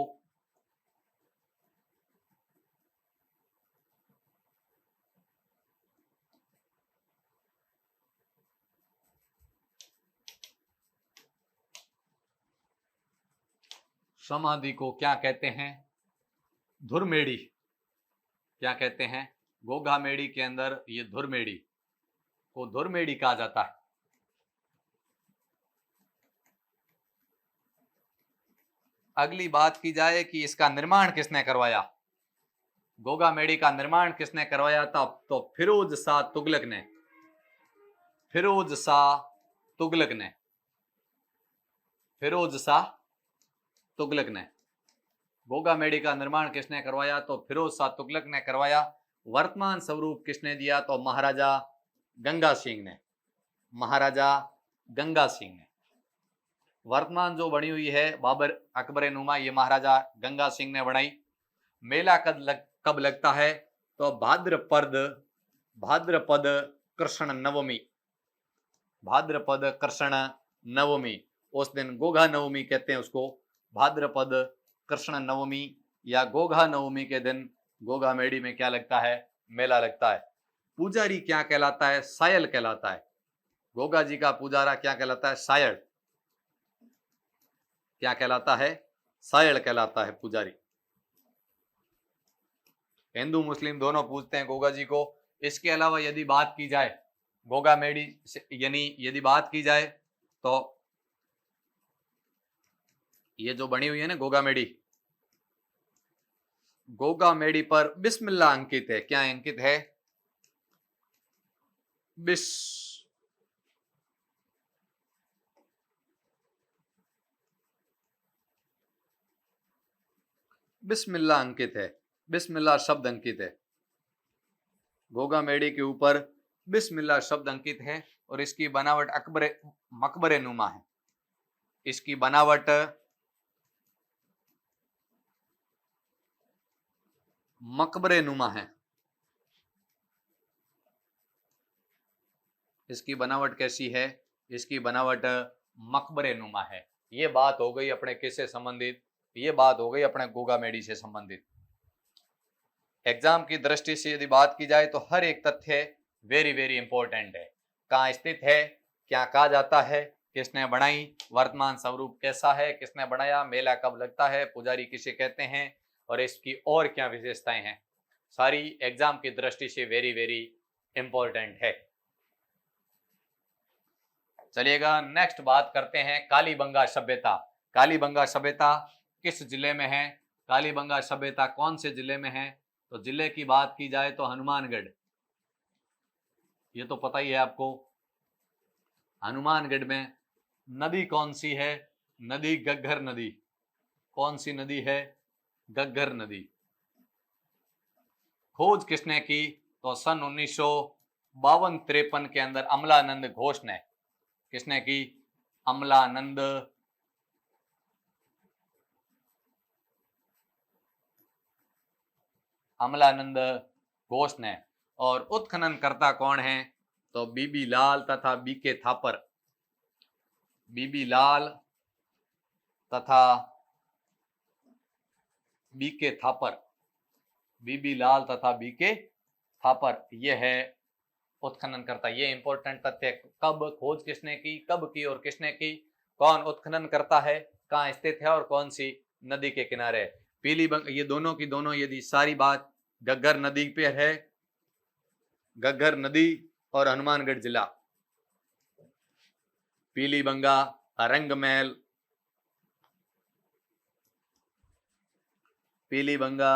क्या कहते हैं, धुरमेड़ी। क्या कहते हैं, गोगा मेड़ी के अंदर ये धुरमेड़ी को धुरमेड़ी कहा जाता है। अगली बात की जाए कि इसका निर्माण किसने करवाया, गोगा मेड़ी का निर्माण किसने करवाया था, तो फिरोज शाह तुगलक ने, फिरोज शाह तुगलक ने, फिरोज शाह तुगलक ने। गोगा मेड़ी का निर्माण किसने करवाया, तो फिरोज शाह तुगलक ने करवाया। वर्तमान स्वरूप किसने दिया, तो महाराजा गंगा सिंह ने, महाराजा गंगा सिंह ने। वर्तमान जो बनी हुई है बाबर अकबर नुमा, ये महाराजा गंगा सिंह ने बनाई। मेला कब लगता है, तो भाद्रपद कृष्ण नवमी, भाद्रपद कृष्ण नवमी, उस दिन गोगा नवमी कहते हैं उसको। भाद्रपद कृष्ण नवमी या गोगा नवमी के दिन गोगा मेड़ी में क्या लगता है, मेला लगता है। पुजारी क्या कहलाता है, सायल कहलाता है। गोगा जी का पुजारा क्या कहलाता है, सायल। क्या कहलाता है, सायल कहलाता है पुजारी। हिंदू मुस्लिम दोनों पूजते हैं गोगा जी को। इसके अलावा यदि बात की जाए गोगा मेड़ी यानी यदि बात की जाए तो ये जो बनी हुई है ना गोगा मेड़ी, गोगा मेड़ी पर बिस्मिल्लाह अंकित है। क्या अंकित है, बिस्मिल्लाह अंकित है, बिस्मिल्लाह शब्द अंकित है। गोगा मेड़ी के ऊपर बिस्मिल्लाह शब्द अंकित है और इसकी बनावट मकबरे नुमा है। इसकी बनावट मकबरे नुमा है। इसकी बनावट कैसी है, इसकी बनावट मकबरे नुमा है। ये बात हो गई अपने किससे संबंधित, ये बात हो गई अपने गोगा मेड़ी से संबंधित। एग्जाम की दृष्टि से यदि बात की जाए तो हर एक तथ्य वेरी वेरी इंपॉर्टेंट है। कहाँ स्थित है, क्या कहा जाता है, किसने बनाई, वर्तमान स्वरूप कैसा है, किसने बनाया, मेला कब लगता है, पुजारी किसे कहते हैं और इसकी और क्या विशेषताएं हैं, सारी एग्जाम की दृष्टि से वेरी वेरी इंपॉर्टेंट है। चलिएगा नेक्स्ट बात करते हैं कालीबंगा सभ्यता। कालीबंगा सभ्यता किस जिले में है, कालीबंगा सभ्यता कौन से जिले में है, तो जिले की बात की जाए तो हनुमानगढ़। ये तो पता ही है आपको। हनुमानगढ़ में नदी कौन सी है, नदी घग्गर नदी। कौन सी नदी है, घग्गर नदी। खोज किसने की, तो सन 1952-53 के अंदर अमलानंद घोष ने। किसने की, अमलानंद घोष ने। और उत्खनन करता कौन है, तो बीबी लाल तथा बीके थापर। बीबी लाल तथा बीके थापर, बीबी लाल तथा बीके थापर, यह है उत्खनन करता। ये इंपॉर्टेंट तथ्य, कब खोज किसने की, कब की और किसने की, कौन उत्खनन करता है, कहाँ स्थित है और कौन सी नदी के किनारे है। ये दोनों की दोनों यदि सारी बात घग्गर नदी पे है घग्गर नदी और हनुमानगढ़ जिला। पीलीबंगा, रंगमहल, पीलीबंगा,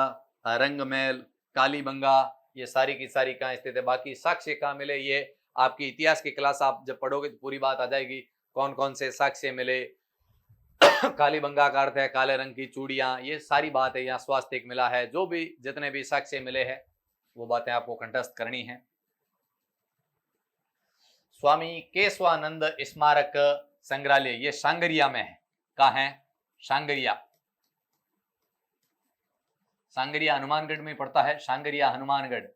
रंगमहल, कालीबंगा, ये सारी की सारी कहाँ स्थित है। बाकी साक्ष्य कहाँ मिले ये आपकी इतिहास की क्लास आप जब पढ़ोगे तो पूरी बात आ जाएगी, कौन कौन से साक्ष्य मिले। कालीबंगा का अर्थ है काले रंग की चूड़ियां, ये सारी बात है। यहाँ स्वास्तिक मिला है, जो भी जितने भी साक्ष्य मिले हैं वो बातें आपको कंठस्थ करनी है। स्वामी केशवानंद स्मारक संग्रहालय, ये सांगरिया में है। कहाँ है? सांगरिया। सांगरिया हनुमानगढ़ में पड़ता है, सांगरिया हनुमानगढ़।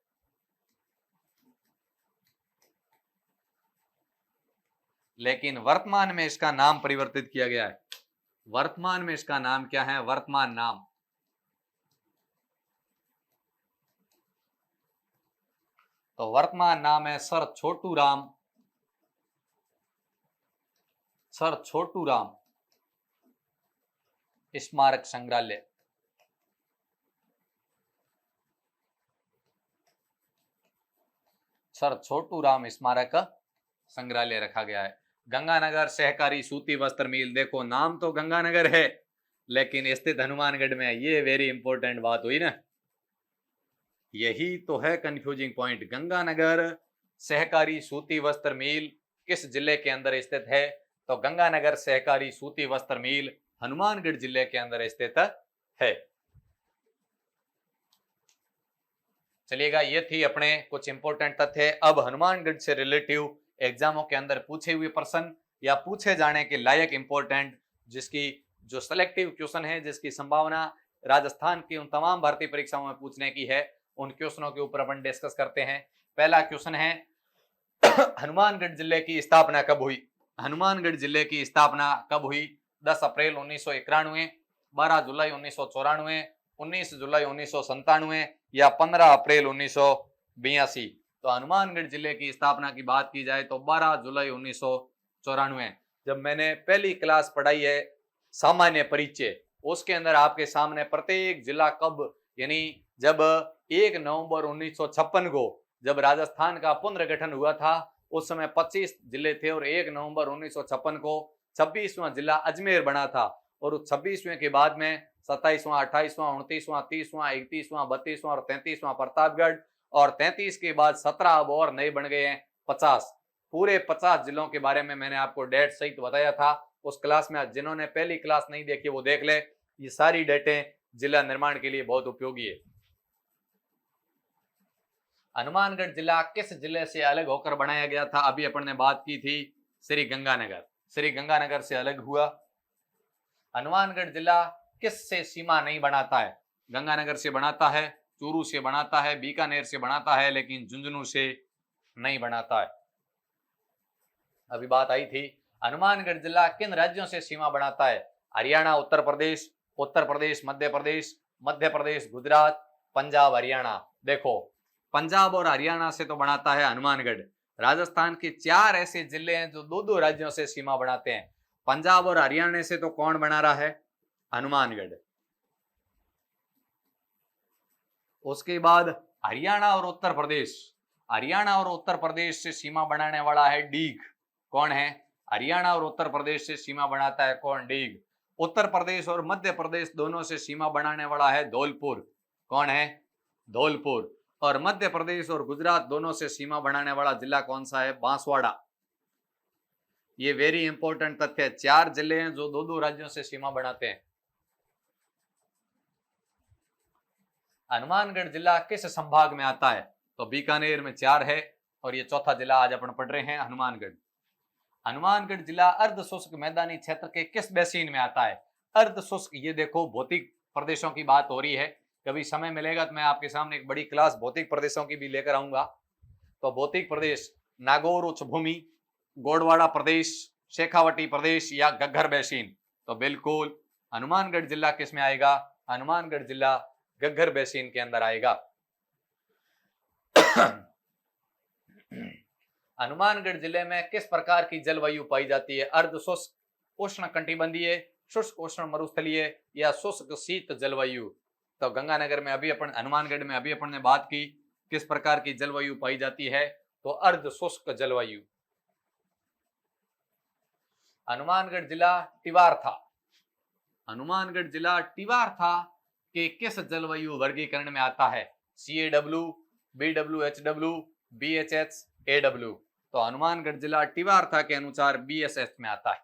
लेकिन वर्तमान में इसका नाम परिवर्तित किया गया है। वर्तमान में इसका नाम क्या है? वर्तमान नाम, तो वर्तमान नाम है सर छोटू राम, सर छोटू राम स्मारक संग्रहालय। सर छोटू राम स्मारक संग्रहालय रखा गया है। गंगानगर सहकारी सूती वस्त्र मिल, देखो नाम तो गंगानगर है लेकिन स्थित हनुमानगढ़ में है। ये वेरी इंपॉर्टेंट बात हुई ना, यही तो है कंफ्यूजिंग पॉइंट। गंगानगर सहकारी सूती वस्त्र मिल किस जिले के अंदर स्थित है? तो गंगानगर सहकारी सूती वस्त्र मिल हनुमानगढ़ जिले के अंदर स्थित है। चलिएगा, ये थी अपने कुछ इंपॉर्टेंट तथ्य। अब हनुमानगढ़ से रिलेटिव एग्जामों के अंदर पूछे हुए प्रश्न या पूछे जाने के लायक इंपॉर्टेंट, जिसकी जो सिलेक्टिव क्वेश्चन है, जिसकी संभावना राजस्थान की उन तमाम भर्ती परीक्षाओं में पूछने की है, उन क्वेश्चनों के ऊपर अपन डिस्कस करते हैं। पहला क्वेश्चन है हनुमानगढ़ जिले की स्थापना कब हुई? हनुमानगढ़ जिले की स्थापना कब हुई? 10 अप्रैल 1991, 12 जुलाई 1994, 19 जुलाई 1997 या 15 अप्रैल 1982। तो हनुमानगढ़ जिले की स्थापना की बात की जाए तो 12 जुलाई 1994। जब मैंने पहली क्लास पढ़ाई है सामान्य परिचय, उसके अंदर आपके सामने प्रत्येक जिला कब, यानी जब 1 नवंबर 1956 को जब राजस्थान का पुनर्गठन हुआ था, उस समय 25 जिले थे और 1 नवंबर 1956 को 26वां जिला अजमेर बना था। और उस 26वें के बाद में 27वां, 28वां, 29वां, 30वां, 31वां, 32वां और 33वां प्रतापगढ़, और 33 के बाद 17 अब और नए बन गए हैं 50। पूरे 50 जिलों के बारे में मैंने आपको डेट सहित बताया था उस क्लास में। जिन्होंने पहली क्लास नहीं देखी वो देख ले, ये सारी डेटें जिला निर्माण के लिए बहुत उपयोगी है। हनुमानगढ़ जिला किस जिले से अलग होकर बनाया गया था? अभी अपन ने बात की थी श्री गंगानगर, श्री गंगानगर से अलग हुआ। हनुमानगढ़ जिला किस से सीमा नहीं बनाता है? गंगानगर से बनाता है, चूरू से बनाता है, बीकानेर से बनाता है, लेकिन झुंझुनू से नहीं बनाता है। अभी बात आई थी हनुमानगढ़ जिला किन राज्यों से सीमा बनाता है? हरियाणा, उत्तर प्रदेश, उत्तर प्रदेश मध्य प्रदेश, मध्य प्रदेश गुजरात, पंजाब हरियाणा। देखो, पंजाब और हरियाणा से तो बनाता है हनुमानगढ़। राजस्थान के 4 ऐसे जिले हैं जो 2-2 राज्यों से सीमा बनाते हैं। पंजाब और हरियाणा से तो कौन बना रहा है? हनुमानगढ़। उसके बाद हरियाणा और उत्तर प्रदेश, हरियाणा और उत्तर प्रदेश से सीमा बनाने वाला है डीग। कौन है? हरियाणा और उत्तर प्रदेश से सीमा बनाता है कौन? डीग। उत्तर प्रदेश और मध्य प्रदेश दोनों से सीमा बनाने वाला है धौलपुर। कौन है? धौलपुर। और मध्य प्रदेश और गुजरात दोनों से सीमा बनाने वाला जिला कौन सा है? बांसवाड़ा। ये वेरी इंपॉर्टेंट तथ्य है। 4 जिले हैं जो 2-2 राज्यों से सीमा बनाते हैं। हनुमानगढ़ जिला किस संभाग में आता है? तो बीकानेर में 4 है और ये चौथा जिला आज अपन पढ़ रहे हैं हनुमानगढ़। हनुमानगढ़ जिला अर्ध शुष्क मैदानी क्षेत्र के किस बेसिन में आता है? अर्ध शुष्क, ये देखो भौतिक प्रदेशों की बात हो रही है। कभी समय मिलेगा तो मैं आपके सामने एक बड़ी क्लास भौतिक प्रदेशों की भी लेकर आऊंगा। तो भौतिक प्रदेश नागौर उच्च भूमि, गोडवाड़ा प्रदेश, शेखावटी प्रदेश या घग्गर बेसिन। तो बिल्कुल हनुमानगढ़ जिला किस में आएगा? हनुमानगढ़ जिला घग्गर बेसिन के अंदर आएगा। हनुमानगढ़ जिले में किस प्रकार की जलवायु पाई जाती है? अर्ध शुष्क, उष्ण कटिबंधीय, शुष्क उष्ण मरुस्थलीय या शुष्क शीत जलवायु। तो गंगानगर में अभी अपन, हनुमानगढ़ में अभी अपन ने बात की किस प्रकार की जलवायु पाई जाती है? तो अर्ध शुष्क जलवायु। हनुमानगढ़ जिला टिवारथा, हनुमानगढ़ जिला टिवारथा के किस जलवायु वर्गीकरण में आता है? CAW, BWHW, BHH, AW। तो हनुमानगढ़ जिला टिवारथा के अनुसार BSH में आता है।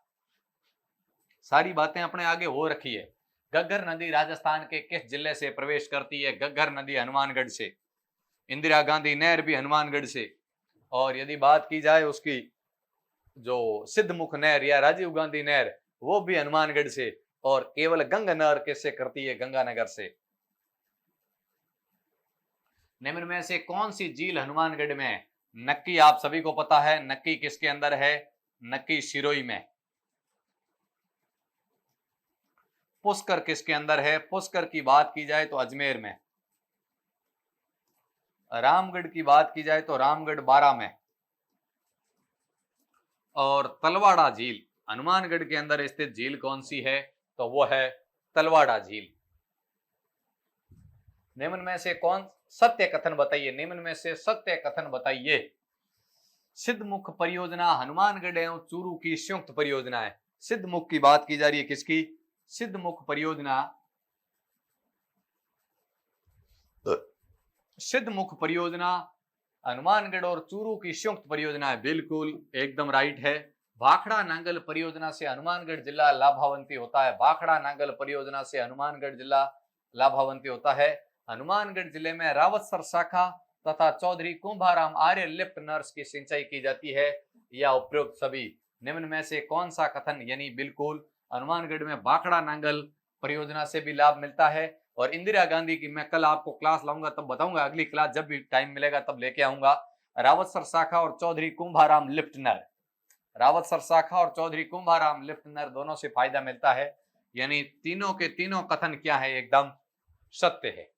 सारी बातें अपने आगे हो रखी है। घग्गर नदी राजस्थान के किस जिले से प्रवेश करती है? घग्गर नदी हनुमानगढ़ से। इंदिरा गांधी नहर भी हनुमानगढ़ से। और यदि बात की जाए उसकी जो सिद्धमुख नहर या राजीव गांधी नहर, वो भी हनुमानगढ़ से। और केवल गंगा नहर किससे करती है? गंगानगर से। निम्न में से कौन सी झील हनुमानगढ़ में है? नक्की आप सभी को पता है। नक्की किसके अंदर है? नक्की सिरोही में। पुष्कर किसके अंदर है? पुष्कर की बात की जाए तो अजमेर में। रामगढ़ की बात की जाए तो रामगढ़ बारा में। और तलवाड़ा झील हनुमानगढ़ के अंदर स्थित झील कौन सी है? तो वो है तलवाड़ा झील। निम्न में से कौन सत्य कथन बताइए, निम्न में से सत्य कथन बताइए। सिद्धमुख परियोजना हनुमानगढ़ एवं चूरू की संयुक्त परियोजना है। सिद्धमुख की बात की जा रही है, किसकी? सिद्धमुख परियोजना। सिद्धमुख परियोजना हनुमानगढ़ और चूरू की संयुक्त परियोजना है। बिल्कुल एकदम राइट है। भाखड़ा नांगल परियोजना से हनुमानगढ़ जिला लाभान्वित होता है। भाखड़ा नांगल परियोजना से हनुमानगढ़ जिला लाभान्वित होता है। हनुमानगढ़ जिले में रावतसर शाखा तथा चौधरी कुंभाराम आर्य लिफ्ट नर्स की सिंचाई की जाती है, या उपयुक्त सभी निम्न में से कौन सा कथन? यानी बिल्कुल हनुमानगढ़ में भाखड़ा नांगल परियोजना से भी लाभ मिलता है। और इंदिरा गांधी की मैं कल आपको क्लास लाऊंगा, तब बताऊंगा, अगली क्लास जब भी टाइम मिलेगा तब लेके आऊंगा। रावतसर शाखा और चौधरी कुंभाराम लिफ्ट नर, रावतसर शाखा और चौधरी कुंभाराम लिफ्ट नर दोनों से फायदा मिलता है। यानी तीनों के तीनों कथन क्या है? एकदम सत्य है।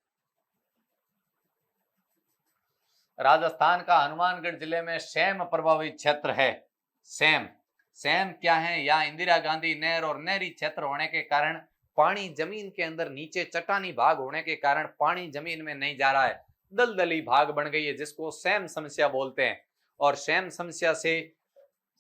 राजस्थान का हनुमानगढ़ जिले में सेम प्रभावित क्षेत्र है। सेम, सेम क्या है? यहाँ इंदिरा गांधी नहर और नहरी क्षेत्र होने के कारण पानी जमीन के अंदर नीचे चट्टानी भाग होने के कारण पानी जमीन में नहीं जा रहा है, दलदली भाग बन गई है, जिसको सेम समस्या बोलते हैं। और सेम समस्या से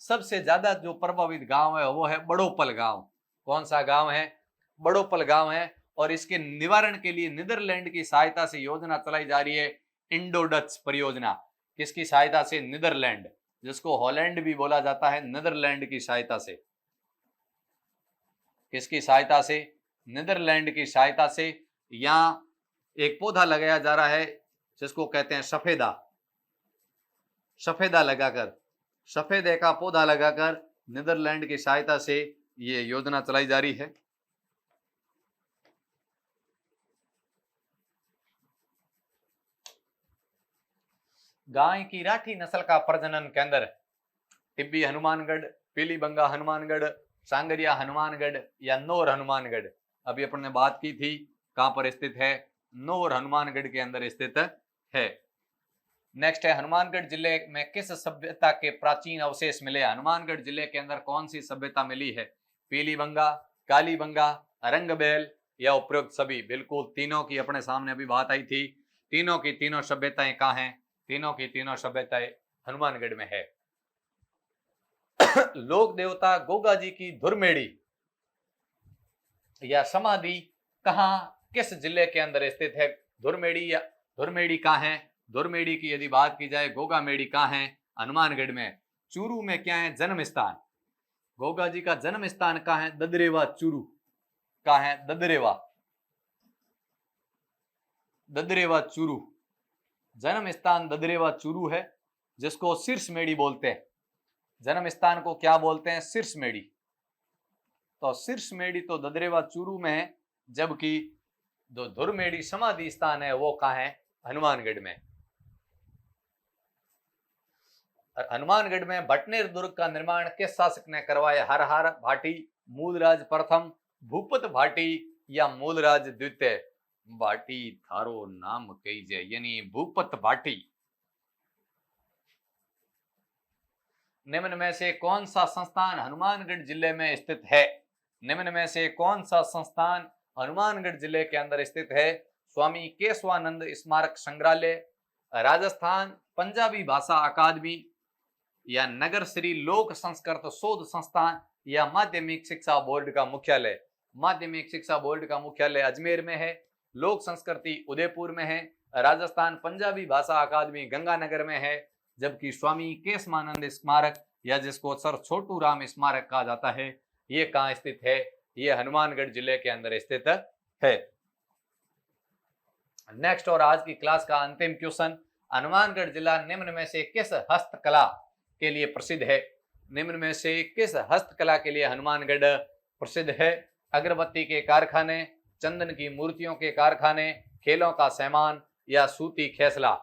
सबसे ज्यादा जो प्रभावित गांव है वो है बड़ोपल गांव। कौन सा गांव है? बड़ोपल गांव है। और इसके निवारण के लिए नीदरलैंड की सहायता से योजना चलाई जा रही है, इंडो डच परियोजना। किसकी सहायता से? नीदरलैंड, जिसको हॉलैंड भी बोला जाता है। नीदरलैंड की सहायता से। किसकी सहायता से? नीदरलैंड की सहायता से। यहां एक पौधा लगाया जा रहा है जिसको कहते हैं सफेदा। सफेदा लगाकर, सफेदे का पौधा लगाकर नीदरलैंड की सहायता से ये योजना चलाई जा रही है। गाय की राठी नस्ल का प्रजनन केंद्र? टिब्बी हनुमानगढ़, पीलीबंगा हनुमानगढ़, सांगरिया हनुमानगढ़ या नौर हनुमानगढ़? अभी अपन ने बात की थी, कहां पर स्थित है? नौर हनुमानगढ़ के अंदर स्थित है। नेक्स्ट है, हनुमानगढ़ जिले में किस सभ्यता के प्राचीन अवशेष मिले? हनुमानगढ़ जिले के अंदर कौन सी सभ्यता मिली है? पीलीबंगा, कालीबंगा, रंगबेल या उपरोक्त सभी? बिल्कुल तीनों की अपने सामने अभी बात आई थी। तीनों की तीनों सभ्यताएं कहाँ हैं? तीनों की तीनों सभ्यताएं हनुमानगढ़ में है। लोक देवता गोगा जी की धुरमेड़ी या समाधि कहां, किस जिले के अंदर स्थित है? धुरमेड़ी या धुरमेड़ी कहां है? धुरमेड़ी की यदि बात की जाए, गोगा मेड़ी कहां है? हनुमानगढ़ में। चूरू में क्या है? जन्म स्थान। गोगा जी का जन्म स्थान कहां है? ददरेवा चूरू। कहां है? ददरेवा, ददरेवा चूरू। जन्म स्थान ददरेवा चूरू है, जिसको शीर्ष मेड़ी बोलते हैं। जन्म स्थान को क्या बोलते हैं? शीर्ष मेड़ी। तो शीर्ष मेड़ी तो ददरेवा चूरू में है, जबकि जो धुरमेड़ी समाधि स्थान है वो कहां है? हनुमानगढ़ में। हनुमानगढ़ में भटनेर दुर्ग का निर्माण किस शासक ने करवाया? हरहर भाटी, मूलराज प्रथम, भूपत भाटी या मूलराज द्वितीय? भाटी थारो नाम कीजिए, यानी भूपत भाटी। निम्न में से कौन सा संस्थान हनुमानगढ़ जिले में स्थित है? निम्न में से कौन सा संस्थान हनुमानगढ़ जिले के अंदर स्थित है? स्वामी केशवानंद स्मारक संग्रहालय, राजस्थान पंजाबी भाषा अकादमी या नगर श्री लोक संस्कृत शोध संस्थान या माध्यमिक शिक्षा बोर्ड का मुख्यालय, माध्यमिक शिक्षा बोर्ड का मुख्यालय अजमेर में है, लोक संस्कृति उदयपुर में है, राजस्थान पंजाबी भाषा अकादमी गंगानगर में है, जबकि स्वामी केशवानंद स्मारक या जिसको सर छोटू राम स्मारक कहा जाता है, ये कहाँ स्थित है? ये हनुमानगढ़ जिले के अंदर स्थित है। नेक्स्ट और आज की क्लास का अंतिम क्वेश्चन, हनुमानगढ़ जिला निम्न में से किस हस्तकला के लिए प्रसिद्ध है? निम्न में से किस हस्तकला के लिए हनुमानगढ़ प्रसिद्ध है? अगरबत्ती के कारखाने, चंदन की मूर्तियों के कारखाने, खेलों का सामान या सूती खेसला।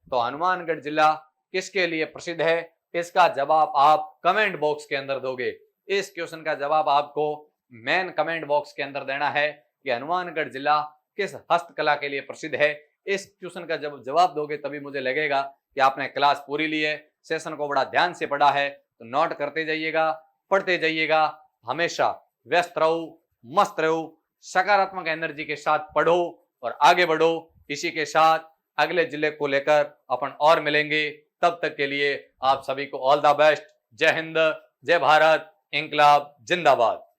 तो हनुमानगढ़ जिला किसके लिए प्रसिद्ध है? इसका जवाब आप कमेंट बॉक्स के अंदर दोगे। इस क्वेश्चन का जवाब आपको मेन कमेंट बॉक्स के अंदर देना है कि हनुमानगढ़ जिला किस हस्तकला के लिए प्रसिद्ध है। इस क्वेश्चन का जब जवाब दोगे तभी मुझे लगेगा कि आपने क्लास पूरी ली है, सेशन को बड़ा ध्यान से पढ़ा है। तो नोट करते जाइएगा, पढ़ते जाइएगा, हमेशा व्यस्त रहो, मस्त रहो, सकारात्मक एनर्जी के साथ पढ़ो और आगे बढ़ो। इसी के साथ अगले जिले को लेकर अपन और मिलेंगे। तब तक के लिए आप सभी को ऑल द बेस्ट। जय हिंद, जय भारत, इंकलाब जिंदाबाद।